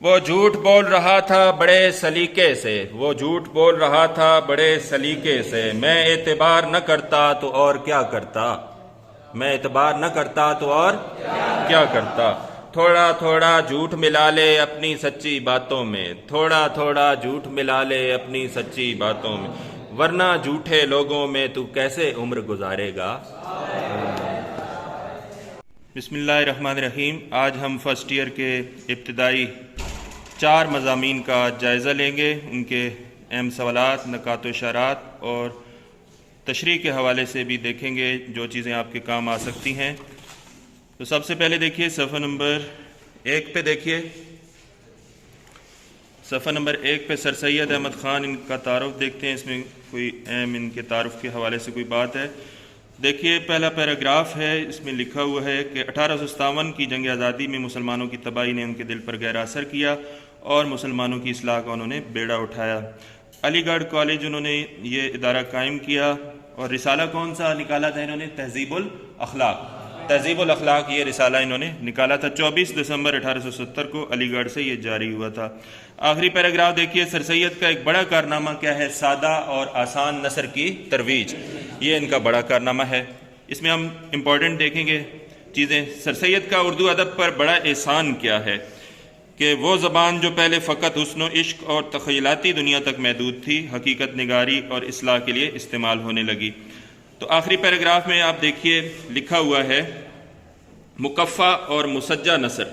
وہ جھوٹ بول رہا تھا بڑے سلیقے سے، وہ جھوٹ بول رہا تھا بڑے سلیقے سے، میں اعتبار نہ کرتا تو اور کیا کرتا، میں اعتبار نہ کرتا تو اور کیا کرتا۔ تھوڑا تھوڑا جھوٹ ملا لے اپنی سچی باتوں میں، تھوڑا تھوڑا جھوٹ ملا لے اپنی سچی باتوں میں، ورنہ جھوٹے لوگوں میں تو کیسے عمر گزارے گا۔ بسم اللہ الرحمن الرحیم۔ آج ہم فرسٹ ایئر کے ابتدائی 4 مضامین کا جائزہ لیں گے، ان کے اہم سوالات، نکات و اشارات اور تشریح کے حوالے سے بھی دیکھیں گے جو چیزیں آپ کے کام آ سکتی ہیں۔ تو سب سے پہلے دیکھیے صفحہ نمبر 1 پہ، دیکھیے صفحہ نمبر 1 پہ سر سید احمد خان، ان کا تعارف دیکھتے ہیں، اس میں کوئی اہم ان کے تعارف کے حوالے سے کوئی بات ہے۔ دیکھیے پہلا پیراگراف ہے، اس میں لکھا ہوا ہے کہ 1857 کی جنگ آزادی میں مسلمانوں کی تباہی نے ان کے دل پر گہرا اثر کیا اور مسلمانوں کی اصلاح کا انہوں نے بیڑا اٹھایا۔ علی گڑھ کالج انہوں نے یہ ادارہ قائم کیا، اور رسالہ کون سا نکالا تھا انہوں نے؟ تہذیب الاخلاق۔ تہذیب الاخلاق یہ رسالہ انہوں نے نکالا تھا، 24 دسمبر 1870 کو علی گڑھ سے یہ جاری ہوا تھا۔ آخری پیراگراف دیکھیے، سر سید کا ایک بڑا کارنامہ کیا ہے؟ سادہ اور آسان نثر کی ترویج، یہ ان کا بڑا کارنامہ ہے۔ اس میں ہم امپورٹنٹ دیکھیں گے چیزیں۔ سر سید کا اردو ادب پر بڑا احسان کیا ہے کہ وہ زبان جو پہلے فقط حسن و عشق اور تخیلاتی دنیا تک محدود تھی، حقیقت نگاری اور اصلاح کے لیے استعمال ہونے لگی۔ تو آخری پیراگراف میں آپ دیکھیے لکھا ہوا ہے مکفہ اور مسجع نثر۔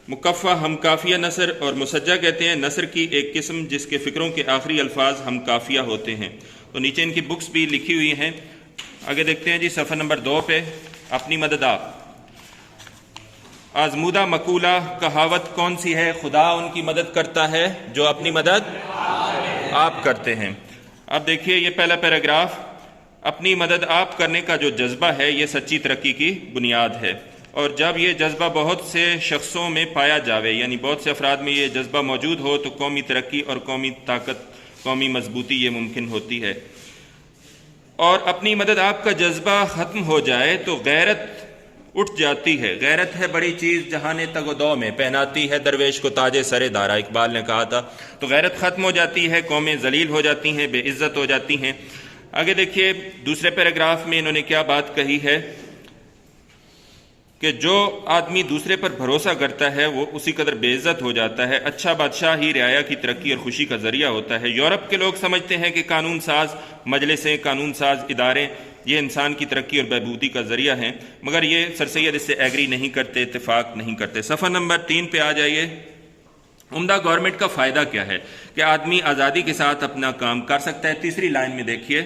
مکفہ ہم کافیہ نثر اور مسجع کہتے ہیں نثر کی ایک قسم جس کے فکروں کے آخری الفاظ ہم کافیہ ہوتے ہیں۔ تو نیچے ان کی بکس بھی لکھی ہوئی ہیں۔ آگے دیکھتے ہیں جی صفحہ نمبر 2 پہ، اپنی مدد آپ۔ آزمودہ مقولہ کہاوت کون سی ہے؟ خدا ان کی مدد کرتا ہے جو اپنی مدد آپ کرتے ہیں۔ اب دیکھیے یہ پہلا پیراگراف، اپنی مدد آپ کرنے کا جو جذبہ ہے یہ سچی ترقی کی بنیاد ہے، اور جب یہ جذبہ بہت سے شخصوں میں پایا جاوے، یعنی بہت سے افراد میں یہ جذبہ موجود ہو، تو قومی ترقی اور قومی طاقت، قومی مضبوطی یہ ممکن ہوتی ہے۔ اور اپنی مدد آپ کا جذبہ ختم ہو جائے تو غیرت اٹھ جاتی ہے۔ غیرت ہے بڑی چیز جہان تگ و دو میں، پہناتی ہے درویش کو تاج سر دارا، اقبال نے کہا تھا۔ تو غیرت ختم ہو جاتی ہے، قومیں ذلیل ہو جاتی ہیں، بے عزت ہو جاتی ہیں۔ آگے دیکھیے دوسرے پیراگراف میں انہوں نے کیا بات کہی ہے کہ جو آدمی دوسرے پر بھروسہ کرتا ہے وہ اسی قدر بے عزت ہو جاتا ہے۔ اچھا بادشاہ ہی رعایا کی ترقی اور خوشی کا ذریعہ ہوتا ہے۔ یورپ کے لوگ سمجھتے ہیں کہ قانون ساز مجلسیں، قانون ساز ادارے یہ انسان کی ترقی اور بہبودی کا ذریعہ ہیں، مگر یہ سر سید اس سے ایگری نہیں کرتے، اتفاق نہیں کرتے۔ صفحہ نمبر 3 پہ آ جائیے۔ عمدہ گورنمنٹ کا فائدہ کیا ہے؟ کہ آدمی آزادی کے ساتھ اپنا کام کر سکتا ہے۔ تیسری لائن میں دیکھیے،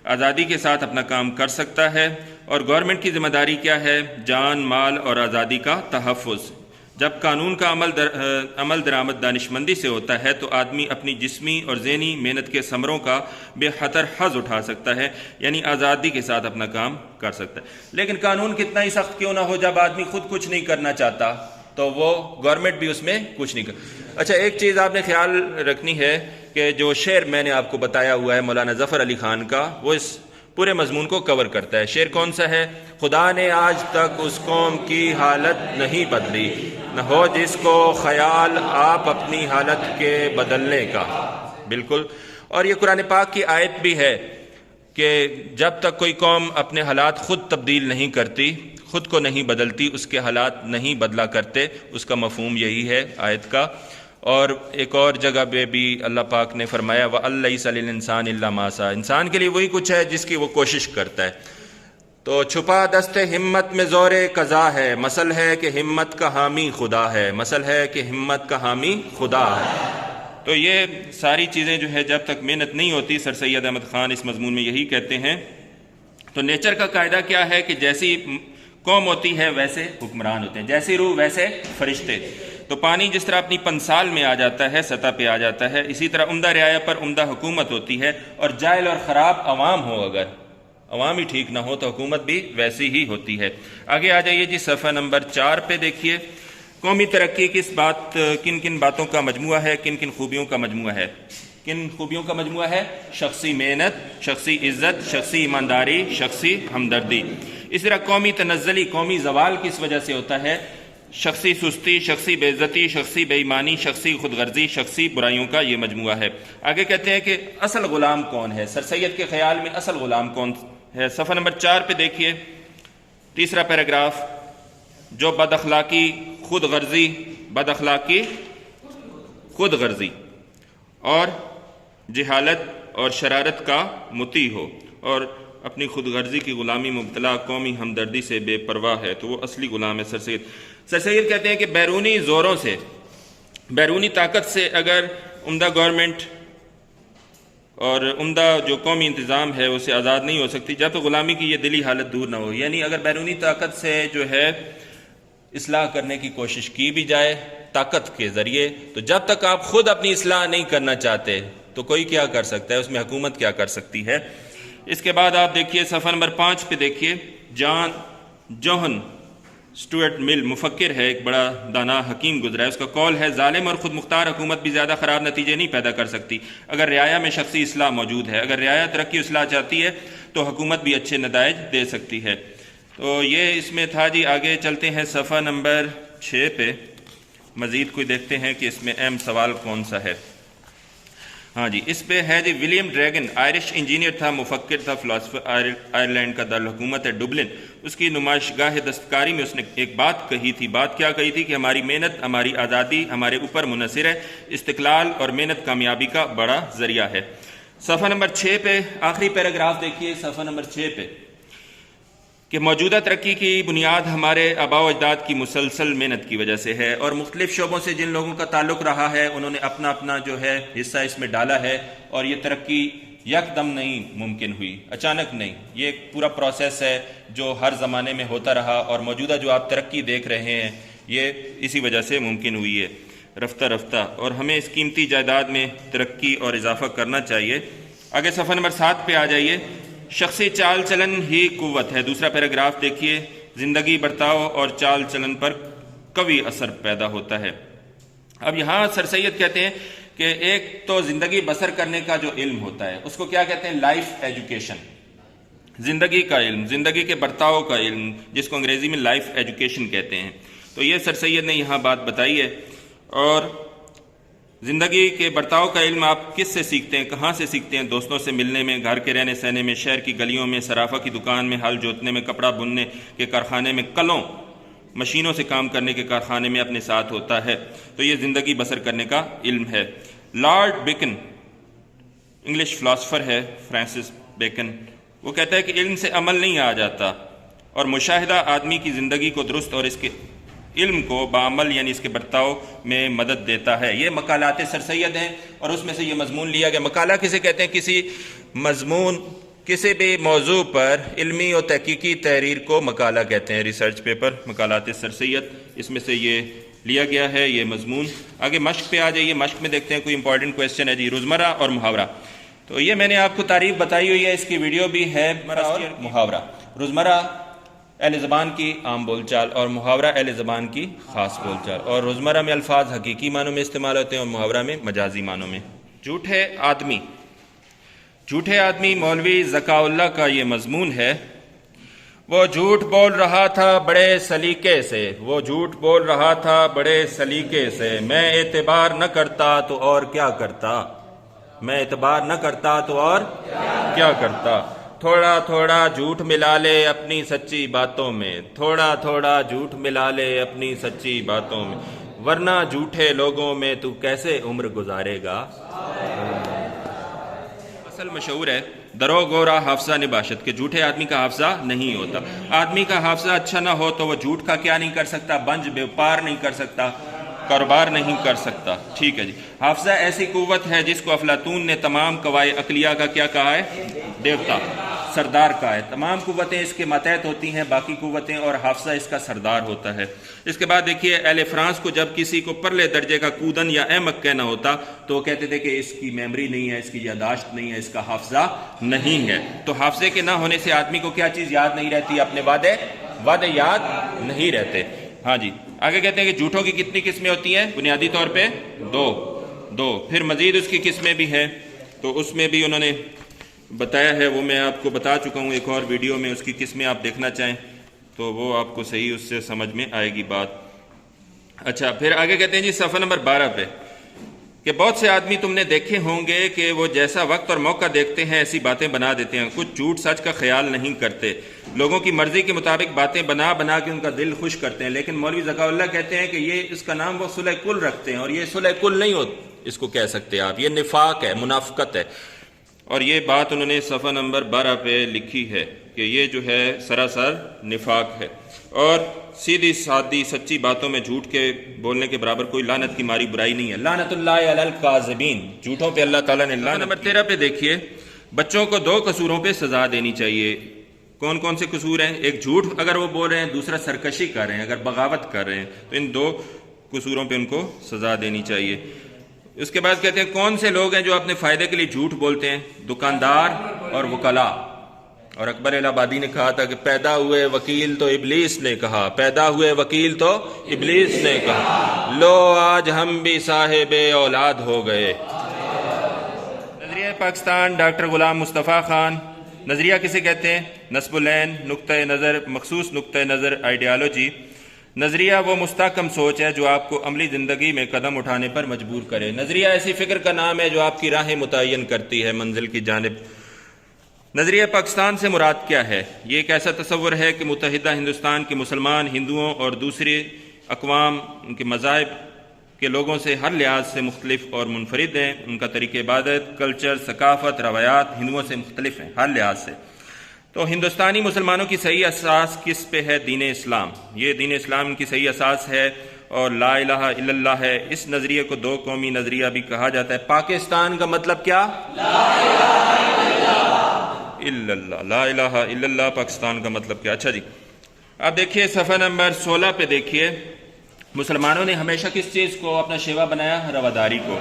آزادی کے ساتھ اپنا کام کر سکتا ہے، اور گورنمنٹ کی ذمہ داری کیا ہے؟ جان، مال اور آزادی کا تحفظ۔ جب قانون کا عمل درآمد دانشمندی سے ہوتا ہے تو آدمی اپنی جسمی اور ذہنی محنت کے ثمروں کا بے خطر حظ اٹھا سکتا ہے، یعنی آزادی کے ساتھ اپنا کام کر سکتا ہے۔ لیکن قانون کتنا ہی سخت کیوں نہ ہو، جب آدمی خود کچھ نہیں کرنا چاہتا تو وہ گورنمنٹ بھی اس میں کچھ نہیں کر۔ اچھا ایک چیز آپ نے خیال رکھنی ہے کہ جو شعر میں نے آپ کو بتایا ہوا ہے مولانا ظفر علی خان کا، وہ اس پورے مضمون کو کور کرتا ہے۔ شعر کون سا ہے؟ خدا نے آج تک اس قوم کی حالت نہیں بدلی، نہ ہو جس کو خیال آپ اپنی حالت کے بدلنے کا۔ بالکل، اور یہ قرآن پاک کی آیت بھی ہے کہ جب تک کوئی قوم اپنے حالات خود تبدیل نہیں کرتی، خود کو نہیں بدلتی، اس کے حالات نہیں بدلا کرتے، اس کا مفہوم یہی ہے آیت کا۔ اور ایک اور جگہ پہ بھی اللہ پاک نے فرمایا وَأَن لَيْسَ لِلْإِنسَانِ إِلَّا مَا سَعَى، انسان کے لیے وہی کچھ ہے جس کی وہ کوشش کرتا ہے۔ تو چھپا دست ہمت میں زور قضا ہے، مثل ہے کہ ہمت کا حامی خدا ہے، مثل ہے کہ ہمت کا حامی خدا ہے۔ تو یہ ساری چیزیں جو ہے جب تک محنت نہیں ہوتی، سر سید احمد خان اس مضمون میں یہی کہتے ہیں۔ تو نیچر کا قاعدہ کیا ہے کہ جیسی قوم ہوتی ہے ویسے حکمران ہوتے ہیں، جیسی روح ویسے فرشتے۔ تو پانی جس طرح اپنی پنسال میں آ جاتا ہے، سطح پہ آ جاتا ہے، اسی طرح عمدہ رعایا پر عمدہ حکومت ہوتی ہے، اور جاہل اور خراب عوام ہو، اگر عوام ہی ٹھیک نہ ہو تو حکومت بھی ویسی ہی ہوتی ہے۔ آگے آ جائیے جی صفحہ نمبر 4 پہ دیکھیے، قومی ترقی کن کن باتوں کا مجموعہ ہے، کن کن خوبیوں کا مجموعہ ہے؟ کن خوبیوں کا مجموعہ ہے؟ شخصی محنت، شخصی عزت، شخصی ایمانداری، شخصی ہمدردی۔ اس طرح قومی تنزلی، قومی زوال کس وجہ سے ہوتا ہے؟ شخصی سستی، شخصی بے عزتی، شخصی بے ایمانی، شخصی خود غرضی، شخصی برائیوں کا یہ مجموعہ ہے۔ آگے کہتے ہیں کہ اصل غلام کون ہے؟ سر سید کے خیال میں اصل غلام کون ہے؟ صفحہ نمبر 4 پہ دیکھیے، تیسرا پیراگراف، جو بد اخلاقی، خود غرضی، بد اخلاقی، خود غرضی اور جہالت اور شرارت کا مطیع ہو اور اپنی خود غرضی کی غلامی مبتلا، قومی ہمدردی سے بے پرواہ ہے، تو وہ اصلی غلام ہے۔ سر سید کہتے ہیں کہ بیرونی زوروں سے، بیرونی طاقت سے اگر عمدہ گورنمنٹ اور عمدہ جو قومی انتظام ہے اسے آزاد نہیں ہو سکتی جب تک غلامی کی یہ دلی حالت دور نہ ہو۔ یعنی اگر بیرونی طاقت سے جو ہے اصلاح کرنے کی کوشش کی بھی جائے طاقت کے ذریعے، تو جب تک آپ خود اپنی اصلاح نہیں کرنا چاہتے تو کوئی کیا کر سکتا ہے، اس میں حکومت کیا کر سکتی ہے۔ اس کے بعد آپ دیکھیے صفحہ نمبر 5 پہ دیکھیے، جان جوہن سٹوئرٹ مل مفکر ہے، ایک بڑا دانا حکیم گزرا ہے، اس کا قول ہے ظالم اور خود مختار حکومت بھی زیادہ خراب نتیجے نہیں پیدا کر سکتی اگر رعایا میں شخصی اصلاح موجود ہے۔ اگر رعایا ترقی اصلاح چاہتی ہے تو حکومت بھی اچھے نتائج دے سکتی ہے۔ تو یہ اس میں تھا جی۔ آگے چلتے ہیں صفحہ نمبر 6 پہ، مزید کوئی دیکھتے ہیں کہ اس میں اہم سوال کون سا ہے۔ ہاں جی، اس پہ ہے جی، ولیم ڈریگن آئرش انجینئر تھا، مفکر تھا، فلاسفر، آئرلینڈ کا دارالحکومت ہے ڈبلن۔ اس کی نمائش گاہ دستکاری میں اس نے ایک بات کہی تھی۔ بات کیا کہی تھی؟ کہ ہماری محنت، ہماری آزادی ہمارے اوپر منحصر ہے، استقلال اور محنت کامیابی کا بڑا ذریعہ ہے۔ صفحہ نمبر 6 پہ آخری پیراگراف دیکھیے، صفحہ نمبر 6 پہ، کہ موجودہ ترقی کی بنیاد ہمارے آباء و اجداد کی مسلسل محنت کی وجہ سے ہے، اور مختلف شعبوں سے جن لوگوں کا تعلق رہا ہے انہوں نے اپنا اپنا جو ہے حصہ اس میں ڈالا ہے، اور یہ ترقی یکدم نہیں ممکن ہوئی، اچانک نہیں، یہ ایک پورا پروسیس ہے جو ہر زمانے میں ہوتا رہا، اور موجودہ جو آپ ترقی دیکھ رہے ہیں یہ اسی وجہ سے ممکن ہوئی ہے رفتہ رفتہ، اور ہمیں اس قیمتی جائیداد میں ترقی اور اضافہ کرنا چاہیے۔ آگے صفحہ نمبر 7 پہ آ جائیے، شخصی چال چلن ہی قوت ہے۔ دوسرا پیراگراف دیکھیے، زندگی، برتاؤ اور چال چلن پر قوی اثر پیدا ہوتا ہے۔ اب یہاں سر سید کہتے ہیں کہ ایک تو زندگی بسر کرنے کا جو علم ہوتا ہے اس کو کیا کہتے ہیں؟ لائف ایجوکیشن، زندگی کا علم، زندگی کے برتاؤ کا علم، جس کو انگریزی میں لائف ایجوکیشن کہتے ہیں۔ تو یہ سر سید نے یہاں بات بتائی ہے۔ اور زندگی کے برتاؤ کا علم آپ کس سے سیکھتے ہیں، کہاں سے سیکھتے ہیں؟ دوستوں سے ملنے میں، گھر کے رہنے سہنے میں، شہر کی گلیوں میں، صرافہ کی دکان میں، ہل جوتنے میں، کپڑا بننے کے کارخانے میں، کلوں مشینوں سے کام کرنے کے کارخانے میں اپنے ساتھ ہوتا ہے۔ تو یہ زندگی بسر کرنے کا علم ہے۔ لارڈ بیکن انگلش فلاسفر ہے، فرانسس بیکن، وہ کہتا ہے کہ علم سے عمل نہیں آ جاتا، اور مشاہدہ آدمی کی زندگی کو درست اور اس کے علم کو بعمل یعنی اس کے برتاؤ میں مدد دیتا ہے۔ یہ مقالات سر سید ہیں، اور اس میں سے یہ مضمون لیا گیا۔ مقالہ کسے کہتے ہیں؟ کسی مضمون، کسی بھی موضوع پر علمی اور تحقیقی تحریر کو مقالہ کہتے ہیں، ریسرچ پیپر، مقالات سر سید، اس میں سے یہ لیا گیا ہے یہ مضمون۔ آگے مشق پہ آ جائیے، مشق میں دیکھتے ہیں کوئی امپورٹنٹ کویسچن ہے جی، روزمرہ اور محاورہ۔ تو یہ میں نے آپ کو تعریف بتائی ہوئی ہے، اس کی ویڈیو بھی ہے۔ محاورہ، روزمرہ اہل زبان کی عام بول چال، اور محاورہ اہل زبان کی خاص بول چال، اور روزمرہ میں الفاظ حقیقی معنوں میں استعمال ہوتے ہیں اور محاورہ میں مجازی معنوں میں۔ جھوٹے آدمی، جھوٹے آدمی مولوی ذکاء اللہ کا یہ مضمون ہے۔ وہ جھوٹ بول رہا تھا بڑے سلیقے سے، وہ جھوٹ بول رہا تھا بڑے سلیقے سے، میں اعتبار نہ کرتا تو اور کیا کرتا، میں اعتبار نہ کرتا تو اور کیا کرتا، تھوڑا تھوڑا جھوٹ ملا لے اپنی سچی باتوں میں، تھوڑا تھوڑا جھوٹ ملا لے اپنی سچی باتوں میں، ورنہ جھوٹے لوگوں میں تو کیسے عمر گزارے گا۔ اصل مشہور ہے، درو گورا حافظہ نباشت، کہ جھوٹے آدمی کا حافظہ نہیں ہوتا۔ آدمی کا حافظہ اچھا نہ ہو تو وہ جھوٹ کا کیا نہیں کر سکتا؟ بنج بیوپار نہیں کر سکتا، کاروبار نہیں کر سکتا۔ ٹھیک ہے جی۔ حافظہ ایسی قوت ہے جس کو افلاطون نے تمام قوائے عقلیہ کا کیا کہا ہے؟ دیوتا، سردار کا ہے۔ تمام قوتیں اس کے ماتحت ہوتی ہیں، باقی قوتیں، اور حافظہ اس کا سردار ہوتا ہے۔ اس کے بعد دیکھیے، اہل فرانس کو جب کسی کو پرلے درجے کا کودن یا احمق کہنا ہوتا تو وہ کہتے تھے کہ اس کی میموری نہیں ہے، اس کی یادداشت نہیں ہے، اس کا حافظہ نہیں ہے۔ تو حافظے کے نہ ہونے سے آدمی کو کیا چیز یاد نہیں رہتی؟ اپنے وعدے یاد نہیں رہتے۔ ہاں جی، آگے کہتے ہیں کہ جھوٹوں کی کتنی قسمیں ہوتی ہیں؟ بنیادی طور پہ دو، پھر مزید اس کی قسمیں بھی ہیں، تو اس میں بھی انہوں نے بتایا ہے، وہ میں آپ کو بتا چکا ہوں ایک اور ویڈیو میں، اس کی قسمیں آپ دیکھنا چاہیں تو وہ آپ کو صحیح اس سے سمجھ میں آئے گی بات۔ اچھا پھر آگے کہتے ہیں جی صفحہ نمبر 12 پہ کہ بہت سے آدمی تم نے دیکھے ہوں گے کہ وہ جیسا وقت اور موقع دیکھتے ہیں ایسی باتیں بنا دیتے ہیں، کچھ جھوٹ سچ کا خیال نہیں کرتے، لوگوں کی مرضی کے مطابق باتیں بنا بنا کے ان کا دل خوش کرتے ہیں۔ لیکن مولوی ذکا اللہ کہتے ہیں کہ یہ اس کا نام وہ صلح کل رکھتے ہیں، اور یہ صلح کل نہیں ہو اس کو کہہ سکتے آپ، یہ نفاق ہے، منافقت ہے۔ اور یہ بات انہوں نے صفحہ نمبر 12 پہ لکھی ہے کہ یہ جو ہے سراسر نفاق ہے، اور سیدھی سادی سچی باتوں میں جھوٹ کے بولنے کے برابر کوئی لعنت کی ماری برائی نہیں ہے۔ لعنت اللہ علی الکاذبین، جھوٹوں پہ اللہ تعالیٰ نے لعنت۔ نمبر 13 پہ دیکھیے، بچوں کو 2 قصوروں پہ سزا دینی چاہیے۔ کون کون سے قصور ہیں؟ ایک جھوٹ اگر وہ بول رہے ہیں، دوسرا سرکشی کر رہے ہیں، اگر بغاوت کر رہے ہیں تو ان 2 قصوروں پہ ان کو سزا دینی چاہیے۔ اس کے بعد کہتے ہیں کون سے لوگ ہیں جو اپنے فائدے کے لیے جھوٹ بولتے ہیں؟ دکاندار اور وکلاء۔ اور اکبر الہ آبادی نے کہا تھا کہ پیدا ہوئے وکیل تو ابلیس نے کہا، پیدا ہوئے وکیل تو ابلیس نے کہا، لو آج ہم بھی صاحب اولاد ہو گئے۔ نظریہ پاکستان ڈاکٹر غلام مصطفیٰ خان۔ نظریہ کسے کہتے ہیں؟ نصب العین، نقطۂ نظر، مخصوص نقطۂ نظر، آئیڈیالوجی۔ نظریہ وہ مستحکم سوچ ہے جو آپ کو عملی زندگی میں قدم اٹھانے پر مجبور کرے۔ نظریہ ایسی فکر کا نام ہے جو آپ کی راہیں متعین کرتی ہے منزل کی جانب۔ نظریہ پاکستان سے مراد کیا ہے؟ یہ ایک ایسا تصور ہے کہ متحدہ ہندوستان کے مسلمان ہندوؤں اور دوسرے اقوام ان کے مذاہب کے لوگوں سے ہر لحاظ سے مختلف اور منفرد ہیں، ان کا طریقہ عبادت، کلچر، ثقافت، روایات ہندوؤں سے مختلف ہیں ہر لحاظ سے۔ تو ہندوستانی مسلمانوں کی صحیح اساس کس پہ ہے؟ دین اسلام۔ یہ دین اسلام کی صحیح اساس ہے اور لا الہ الا اللہ ہے۔ اس نظریے کو 2 قومی نظریہ بھی کہا جاتا ہے۔ پاکستان کا مطلب کیا؟ لا الا اللہ، لا الہ الا اللہ پاکستان کا مطلب کیا؟ اچھا جی، اب دیکھیے صفحہ نمبر 16 پہ دیکھیے، مسلمانوں نے ہمیشہ کس چیز کو اپنا شیوا بنایا؟ رواداری کو۔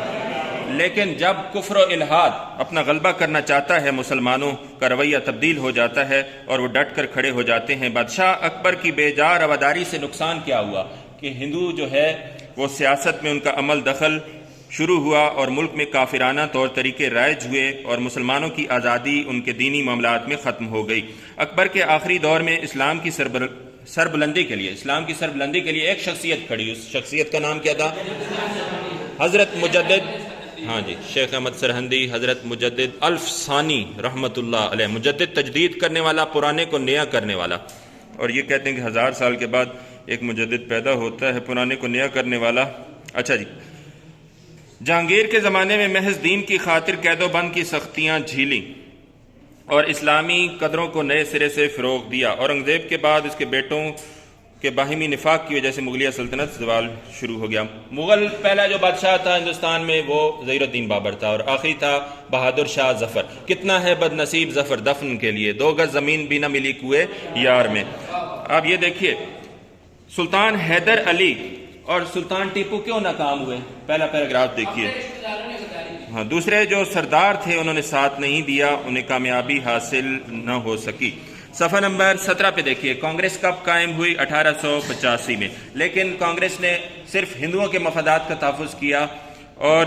لیکن جب کفر و الحاد اپنا غلبہ کرنا چاہتا ہے، مسلمانوں کا رویہ تبدیل ہو جاتا ہے اور وہ ڈٹ کر کھڑے ہو جاتے ہیں۔ بادشاہ اکبر کی بے جا رواداری سے نقصان کیا ہوا کہ ہندو جو ہے وہ سیاست میں ان کا عمل دخل شروع ہوا اور ملک میں کافرانہ طور طریقے رائج ہوئے اور مسلمانوں کی آزادی ان کے دینی معاملات میں ختم ہو گئی۔ اکبر کے آخری دور میں اسلام کی سربلندی کے لیے ایک شخصیت کھڑی، اس شخصیت کا نام کیا تھا؟ حضرت مجدد، ہاں جی، شیخ احمد سرہندی، حضرت مجدد الف ثانی رحمۃ اللہ علیہ۔ مجدد تجدید کرنے والا، پرانے کو نیا کرنے والا، اور یہ کہتے ہیں کہ 1000 سال کے بعد ایک مجدد پیدا ہوتا ہے، پرانے کو نیا کرنے والا۔ اچھا جی، جہانگیر کے زمانے میں محض دین کی خاطر قید و بند کی سختیاں جھیلیں اور اسلامی قدروں کو نئے سرے سے فروغ دیا۔ اورنگزیب کے بعد اس کے بیٹوں کے باہمی نفاق کی وجہ سے مغلیہ سلطنت زوال شروع ہو گیا۔ مغل پہلا جو بادشاہ تھا ہندوستان میں وہ ظہیر الدین بابر تھا، اور آخری تھا بہادر شاہ ظفر۔ کتنا ہے بد نصیب ظفر دفن کے لیے، 2 گز زمین بھی نہ ملی کوئے یار میں۔ اب یہ دیکھیے، سلطان حیدر علی اور سلطان ٹیپو کیوں ناکام ہوئے؟ پہلا پیراگراف دیکھیے۔ ہاں، دوسرے جو سردار تھے انہوں نے ساتھ نہیں دیا، انہیں کامیابی حاصل نہ ہو سکی۔ صفحہ نمبر 17 پہ دیکھیے، کانگریس کب قائم ہوئی؟ 1885 میں، لیکن کانگریس نے صرف ہندوؤں کے مفادات کا تحفظ کیا۔ اور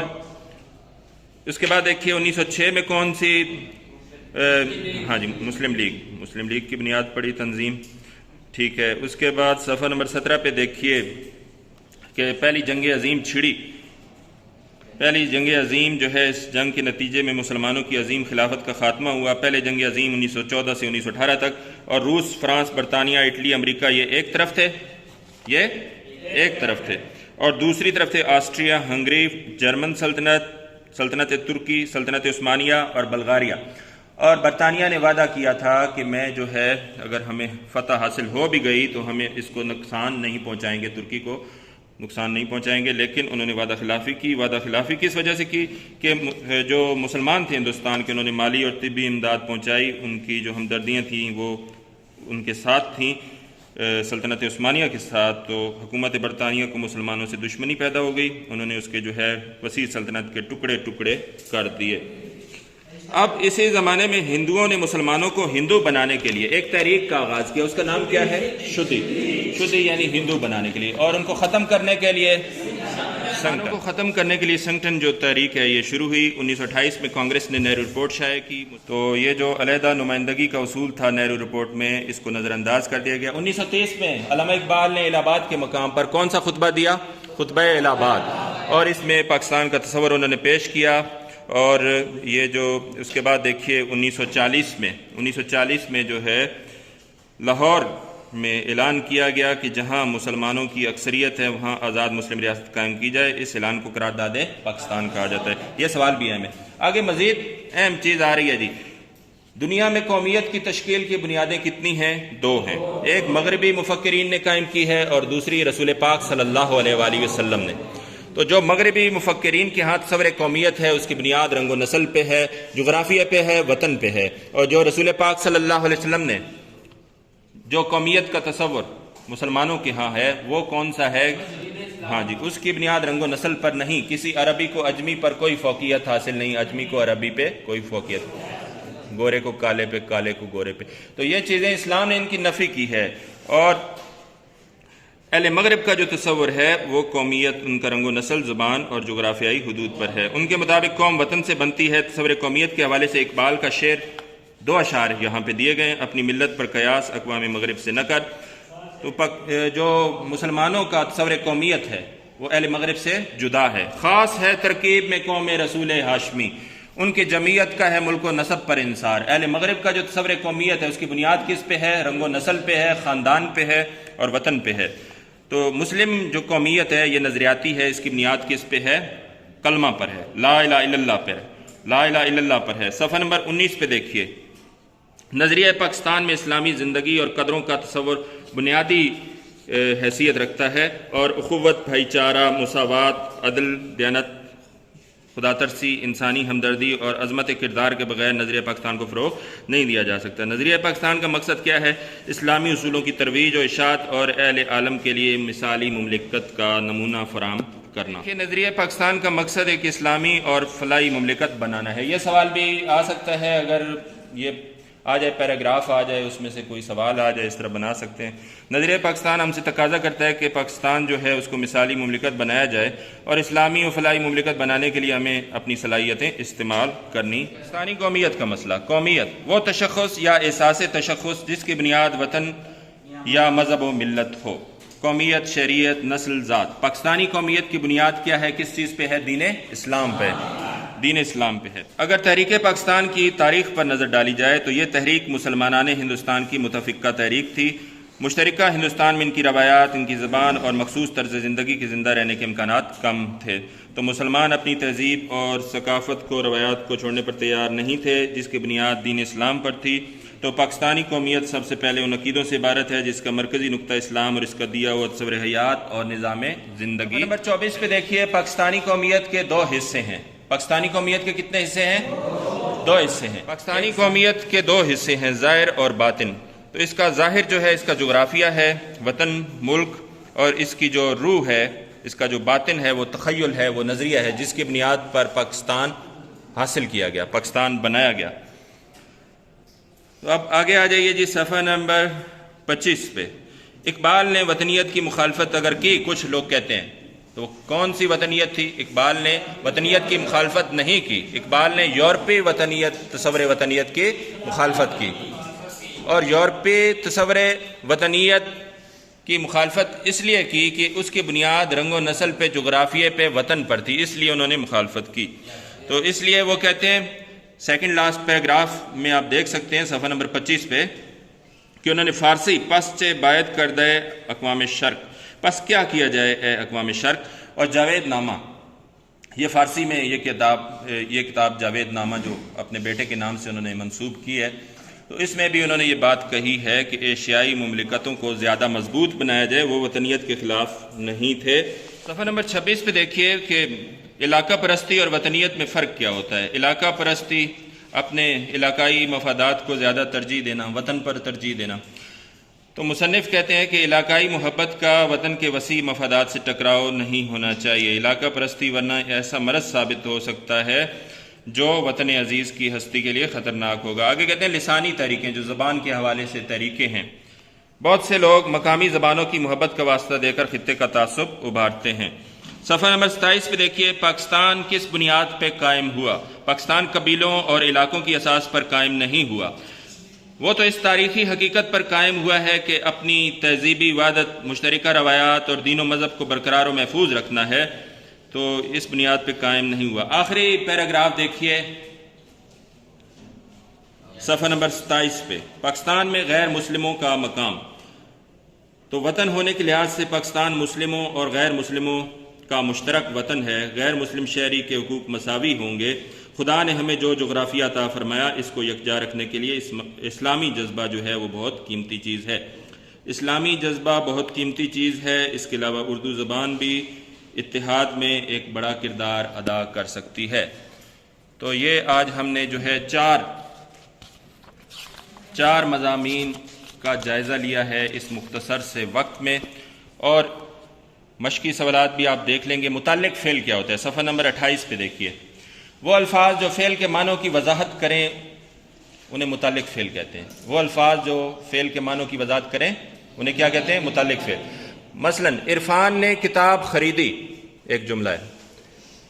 اس کے بعد دیکھیے 1906 میں کون سی؟ ہاں جی، مسلم لیگ کی بنیاد پڑی تنظیم، ٹھیک ہے۔ اس کے بعد صفحہ نمبر 17 پہ دیکھیے کہ پہلی جنگ عظیم چھڑی۔ پہلی جنگ عظیم جو ہے، اس جنگ کے نتیجے میں مسلمانوں کی عظیم خلافت کا خاتمہ ہوا۔ پہلے جنگ عظیم 1914 سے 1918 تک، اور روس، فرانس، برطانیہ، اٹلی، امریکہ یہ ایک طرف تھے، اور دوسری طرف تھے آسٹریا، ہنگری، جرمن سلطنت ترکی، سلطنت عثمانیہ اور بلغاریہ۔ اور برطانیہ نے وعدہ کیا تھا کہ میں جو ہے اگر ہمیں فتح حاصل ہو بھی گئی تو ہمیں اس کو نقصان نہیں پہنچائیں گے، ترکی کو نقصان نہیں پہنچائیں گے، لیکن انہوں نے وعدہ خلافی کی۔ وعدہ خلافی کس وجہ سے کی کہ جو مسلمان تھے ہندوستان کے، انہوں نے مالی اور طبی امداد پہنچائی، ان کی جو ہمدردیاں تھیں وہ ان کے ساتھ تھیں سلطنت عثمانیہ کے ساتھ۔ تو حکومت برطانیہ کو مسلمانوں سے دشمنی پیدا ہو گئی، انہوں نے اس کے جو ہے وسیع سلطنت کے ٹکڑے ٹکڑے کر دیے۔ اب اسی زمانے میں ہندوؤں نے مسلمانوں کو ہندو بنانے کے لیے ایک تحریک کا آغاز کیا، اس کا نام کیا ہے؟ شدی یعنی ہندو بنانے کے لیے، اور ان کو ختم کرنے کے لیے سنگٹن جو تحریک ہے یہ شروع ہوئی۔ 1928 میں کانگریس نے نہرو رپورٹ شائع کی، تو یہ جو علیحدہ نمائندگی کا اصول تھا نہرو رپورٹ میں، اس کو نظر انداز کر دیا گیا۔ 1930 میں علامہ اقبال نے الہ آباد کے مقام پر کون سا خطبہ دیا؟ خطبہ الہ آباد، اور اس میں پاکستان کا تصور انہوں نے پیش کیا۔ اور یہ جو اس کے بعد دیکھیے 1940 میں جو ہے لاہور میں اعلان کیا گیا کہ جہاں مسلمانوں کی اکثریت ہے وہاں آزاد مسلم ریاست قائم کی جائے۔ اس اعلان کو قرارداد پاکستان کہا جاتا ہے۔ یہ سوال بھی اہم ہے۔ آگے مزید اہم چیز آ رہی ہے جی، دنیا میں قومیت کی تشکیل کی بنیادیں کتنی ہیں؟ 2 ہیں۔ ایک مغربی مفکرین نے قائم کی ہے اور دوسری رسول پاک صلی اللہ علیہ وآلہ وسلم نے۔ تو جو مغربی مفکرین کے ہاتھ تصور قومیت ہے اس کی بنیاد رنگ و نسل پہ ہے، جغرافیہ پہ ہے، وطن پہ ہے، اور جو رسول پاک صلی اللہ علیہ وسلم نے جو قومیت کا تصور مسلمانوں کے ہاں ہے وہ کون سا ہے؟ ہاں جی، اس کی بنیاد رنگ و نسل پر نہیں، کسی عربی کو اجمی پر کوئی فوقیت حاصل نہیں، اجمی کو عربی پہ کوئی فوقیت، گورے کو کالے پہ، کالے کو گورے پہ۔ تو یہ چیزیں اسلام نے ان کی نفی کی ہے، اور اہل مغرب کا جو تصور ہے وہ قومیت ان کا رنگ و نسل، زبان اور جغرافیائی حدود پر ہے۔ ان کے مطابق قوم وطن سے بنتی ہے۔ تصور قومیت کے حوالے سے اقبال کا شعر 2 اشعار یہاں پہ دیے گئے ہیں، اپنی ملت پر قیاس اقوام مغرب سے نہ کر۔ تو جو مسلمانوں کا تصور قومیت ہے وہ اہل مغرب سے جدا ہے، خاص ہے ترکیب میں قوم رسول ہاشمی، ان کی جمعیت کا ہے ملک و نسب پر انصار۔ اہل مغرب کا جو تصور قومیت ہے اس کی بنیاد کس پہ ہے؟ رنگ و نسل پہ ہے، خاندان پہ ہے اور وطن پہ ہے۔ تو مسلم جو قومیت ہے یہ نظریاتی ہے، اس کی بنیاد کس پہ ہے؟ کلمہ پر ہے، لا الہ الا اللہ پر ہے، لا الہ الا اللہ پر ہے۔ صفحہ نمبر 19 پہ دیکھیے، نظریہ پاکستان میں اسلامی زندگی اور قدروں کا تصور بنیادی حیثیت رکھتا ہے، اور اخوت، بھائی چارہ، مساوات، عدل، دیانت، خدا ترسی، انسانی ہمدردی اور عظمت کردار کے بغیر نظریہ پاکستان کو فروغ نہیں دیا جا سکتا۔ نظریہ پاکستان کا مقصد کیا ہے؟ اسلامی اصولوں کی ترویج و اشاعت اور اہل عالم کے لیے مثالی مملکت کا نمونہ فراہم کرنا۔ کہ نظریہ پاکستان کا مقصد ایک اسلامی اور فلاحی مملکت بنانا ہے۔ یہ سوال بھی آ سکتا ہے، اگر یہ آ جائے پیراگراف آ جائے اس میں سے کوئی سوال آ جائے، اس طرح بنا سکتے ہیں۔ نظریہ پاکستان ہم سے تقاضا کرتا ہے کہ پاکستان جو ہے اس کو مثالی مملکت بنایا جائے، اور اسلامی و فلاحی مملکت بنانے کے لیے ہمیں اپنی صلاحیتیں استعمال کرنی۔ پاکستانی قومیت کا مسئلہ، قومیت وہ تشخص یا احساس تشخص جس کی بنیاد وطن یا مذہب و ملت ہو۔ قومیت، شہریت، نسل، ذات۔ پاکستانی قومیت کی بنیاد کیا ہے؟ کس چیز پہ ہے؟ دین اسلام پہ، دین اسلام پہ ہے۔ اگر تحریک پاکستان کی تاریخ پر نظر ڈالی جائے تو یہ تحریک مسلمانان ہندوستان کی متفقہ تحریک تھی۔ مشترکہ ہندوستان میں ان کی روایات، ان کی زبان اور مخصوص طرز زندگی کے زندہ رہنے کے امکانات کم تھے، تو مسلمان اپنی تہذیب اور ثقافت کو، روایات کو چھوڑنے پر تیار نہیں تھے جس کی بنیاد دین اسلام پر تھی۔ تو پاکستانی قومیت سب سے پہلے ان عقیدوں سے عبارت ہے جس کا مرکزی نقطہ اسلام اور اس کا دیا ہوا تصور حیات اور نظام زندگی۔ نمبر 24 پہ دیکھیے، پاکستانی قومیت کے 2 حصے ہیں۔ پاکستانی قومیت کے کتنے حصے ہیں؟ 2 حصے ہیں۔ پاکستانی قومیت کے 2 حصے ہیں، ظاہر اور باطن۔ تو اس کا ظاہر جو ہے اس کا جغرافیہ ہے، وطن، ملک، اور اس کی جو روح ہے، اس کا جو باطن ہے وہ تخیل ہے، وہ نظریہ ہے جس کی بنیاد پر پاکستان حاصل کیا گیا، پاکستان بنایا گیا۔ تو اب آگے آ جائیے جی، صفحہ نمبر 25 پہ۔ اقبال نے وطنیت کی مخالفت اگر کی، کچھ لوگ کہتے ہیں، تو کون سی وطنیت تھی؟ اقبال نے وطنیت کی مخالفت نہیں کی، اقبال نے یورپی وطنیت، تصور وطنیت کی مخالفت کی، اور یورپی تصور وطنیت کی مخالفت اس لیے کی کہ اس کی بنیاد رنگ و نسل پہ، جغرافیے پہ، وطن پر تھی، اس لیے انہوں نے مخالفت کی۔ تو اس لیے وہ کہتے ہیں، سیکنڈ لاسٹ پیراگراف میں آپ دیکھ سکتے ہیں صفحہ نمبر 25 پہ، کہ انہوں نے فارسی پس چے باید کردہ اقوام شرق، پس کیا کیا جائے اے اقوام شرق، اور جاوید نامہ، یہ فارسی میں یہ کتاب جاوید نامہ جو اپنے بیٹے کے نام سے انہوں نے منسوب کی ہے، تو اس میں بھی انہوں نے یہ بات کہی ہے کہ ایشیائی مملکتوں کو زیادہ مضبوط بنایا جائے، وہ وطنیت کے خلاف نہیں تھے۔ صفحہ نمبر 26 پہ دیکھیے کہ علاقہ پرستی اور وطنیت میں فرق کیا ہوتا ہے۔ علاقہ پرستی اپنے علاقائی مفادات کو زیادہ ترجیح دینا، وطن پر ترجیح دینا۔ تو مصنف کہتے ہیں کہ علاقائی محبت کا وطن کے وسیع مفادات سے ٹکراؤ نہیں ہونا چاہیے، علاقہ پرستی ورنہ ایسا مرض ثابت ہو سکتا ہے جو وطن عزیز کی ہستی کے لیے خطرناک ہوگا۔ آگے کہتے ہیں لسانی تحریکیں، جو زبان کے حوالے سے تحریکیں ہیں، بہت سے لوگ مقامی زبانوں کی محبت کا واسطہ دے کر خطے کا تعصب ابھارتے ہیں۔ صفحہ نمبر 27 پہ دیکھیے، پاکستان کس بنیاد پہ قائم ہوا؟ پاکستان قبیلوں اور علاقوں کی اساس پر قائم نہیں ہوا۔ وہ تو اس تاریخی حقیقت پر قائم ہوا ہے کہ اپنی تہذیبی وحدت، مشترکہ روایات اور دین و مذہب کو برقرار و محفوظ رکھنا ہے، تو اس بنیاد پہ قائم نہیں ہوا۔ آخری پیراگراف دیکھیے صفحہ نمبر 27 پہ، پاکستان میں غیر مسلموں کا مقام۔ تو وطن ہونے کے لحاظ سے پاکستان مسلموں اور غیر مسلموں کا مشترک وطن ہے۔ غیر مسلم شہری کے حقوق مساوی ہوں گے۔ خدا نے ہمیں جو جغرافیہ عطا فرمایا، اس کو یکجا رکھنے کے لیے اسلامی جذبہ جو ہے وہ بہت قیمتی چیز ہے۔ اسلامی جذبہ بہت قیمتی چیز ہے۔ اس کے علاوہ اردو زبان بھی اتحاد میں ایک بڑا کردار ادا کر سکتی ہے۔ تو یہ آج ہم نے جو ہے چار مضامین کا جائزہ لیا ہے اس مختصر سے وقت میں، اور مشقی سوالات بھی آپ دیکھ لیں گے۔ متعلق فعل کیا ہوتا ہے؟ صفحہ نمبر 28 پہ دیکھیے، وہ الفاظ جو فعل کے معنوں کی وضاحت کریں انہیں متعلق فعل کہتے ہیں۔ وہ الفاظ جو فعل کے معنوں کی وضاحت کریں انہیں کیا کہتے ہیں؟ متعلق فعل۔ مثلا عرفان نے کتاب خریدی، ایک جملہ ہے۔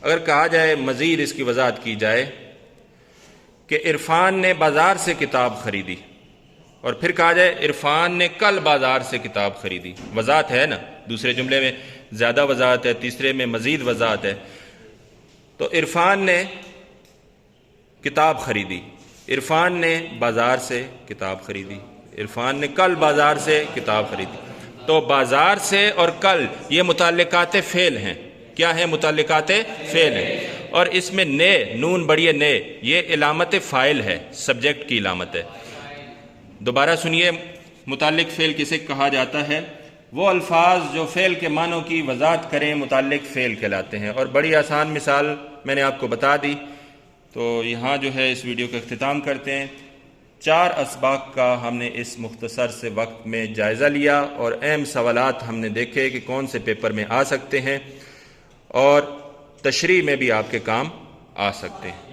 اگر کہا جائے مزید اس کی وضاحت کی جائے کہ عرفان نے بازار سے کتاب خریدی، اور پھر کہا جائے عرفان نے کل بازار سے کتاب خریدی، وضاحت ہے نا؟ دوسرے جملے میں زیادہ وضاحت ہے، تیسرے میں مزید وضاحت ہے۔ تو عرفان نے کتاب خریدی، عرفان نے بازار سے کتاب خریدی، عرفان نے کل بازار سے کتاب خریدی۔ تو بازار سے اور کل یہ متعلقات فعل ہیں۔ کیا ہیں؟ متعلقات فعل ہیں۔ اور اس میں نے، نون بڑی نے، یہ علامت فاعل ہے، سبجیکٹ کی علامت ہے۔ دوبارہ سنیے، متعلق فعل کسے کہا جاتا ہے؟ وہ الفاظ جو فعل کے معنوں کی وضاحت کریں متعلق فعل کہلاتے ہیں۔ اور بڑی آسان مثال میں نے آپ کو بتا دی۔ تو یہاں جو ہے اس ویڈیو کا اختتام کرتے ہیں۔ 4 اسباق کا ہم نے اس مختصر سے وقت میں جائزہ لیا، اور اہم سوالات ہم نے دیکھے کہ کون سے پیپر میں آ سکتے ہیں اور تشریح میں بھی آپ کے کام آ سکتے ہیں۔